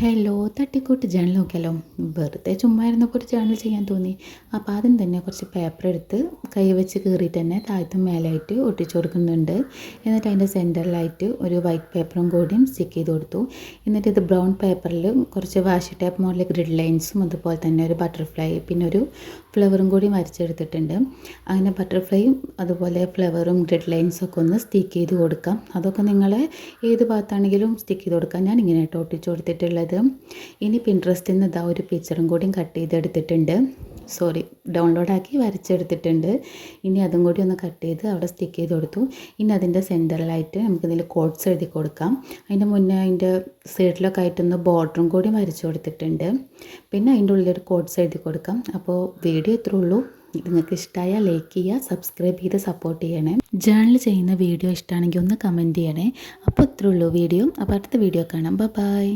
Hello തട്ടിക്കൂട്ട് journal നോക്കിയാലോ. വെറുതെ ചുമ്മാ ഇരുന്നപ്പോൾ ഒരു ജേണൽ ചെയ്യാൻ തോന്നി. അപ്പോൾ ആദ്യം തന്നെ കുറച്ച് പേപ്പർ എടുത്ത് കൈ വെച്ച് കീറിയിട്ട് തന്നെ താഴത്തും മേലായിട്ട് ഒട്ടിച്ചു കൊടുക്കുന്നുണ്ട്. എന്നിട്ട് അതിൻ്റെ സെൻറ്ററിലായിട്ട് ഒരു വൈറ്റ് പേപ്പറും കൂടിയും സ്റ്റിക്ക് ചെയ്ത് കൊടുത്തു. എന്നിട്ട് ഇത് ബ്രൗൺ പേപ്പറിൽ കുറച്ച് വാഷി ടേപ്പ് മോഡൽ ഗ്രിഡ് ലൈൻസും അതുപോലെ തന്നെ ഒരു ബട്ടർഫ്ലൈ പിന്നെ ഒരു ഫ്ലവറും കൂടി വരച്ചെടുത്തിട്ടുണ്ട്. അങ്ങനെ ബട്ടർഫ്ലൈയും അതുപോലെ ഫ്ലവറും ഗ്രിഡ് ലൈൻസും ഒക്കെ ഒന്ന് സ്റ്റിക്ക് ചെയ്ത് കൊടുക്കാം. അതൊക്കെ നിങ്ങളെ ഏത് ഭാഗത്താണെങ്കിലും സ്റ്റിക്ക് ചെയ്ത് കൊടുക്കാം. ഞാൻ ഇങ്ങനെ കേട്ടോ ഒട്ടിച്ചു കൊടുത്തിട്ടുള്ളത്. ഇനി പിൻട്രസ്റ്റിൽ നിന്ന് ഇതാ ഒരു പിക്ചറും കൂടിയും കട്ട് ചെയ്തെടുത്തിട്ടുണ്ട്. ഡൗൺലോഡാക്കി വരച്ചെടുത്തിട്ടുണ്ട്. ഇനി അതും കൂടി ഒന്ന് കട്ട് ചെയ്ത് അവിടെ സ്റ്റിക്ക് ചെയ്ത് കൊടുത്തു. ഇനി അതിൻ്റെ സെൻറ്ററിലായിട്ട് നമുക്കിതിൽ കോഡ്സ് എഴുതി കൊടുക്കാം. അതിൻ്റെ മുന്നേ അതിൻ്റെ സൈഡിലൊക്കെ ആയിട്ടൊന്ന് ബോർഡറും കൂടി വരച്ചു കൊടുത്തിട്ടുണ്ട്. പിന്നെ അതിൻ്റെ ഉള്ളിലൊരു കോഡ്സ് എഴുതി കൊടുക്കാം. അപ്പോൾ വീഡിയോ ഇത്രേ ഉള്ളൂ. നിങ്ങൾക്ക് ഇഷ്ടമായാൽ ലൈക്ക് ചെയ്യുക, സബ്സ്ക്രൈബ് ചെയ്ത് സപ്പോർട്ട് ചെയ്യണേ. ജേണൽ ചെയ്യുന്ന വീഡിയോ ഇഷ്ടമാണെങ്കിൽ ഒന്ന് കമൻറ്റ് ചെയ്യണേ. അപ്പോൾ ഇത്രേ ഉള്ളൂ വീഡിയോ. അപ്പോൾ അടുത്ത വീഡിയോ കാണാം. ബൈ.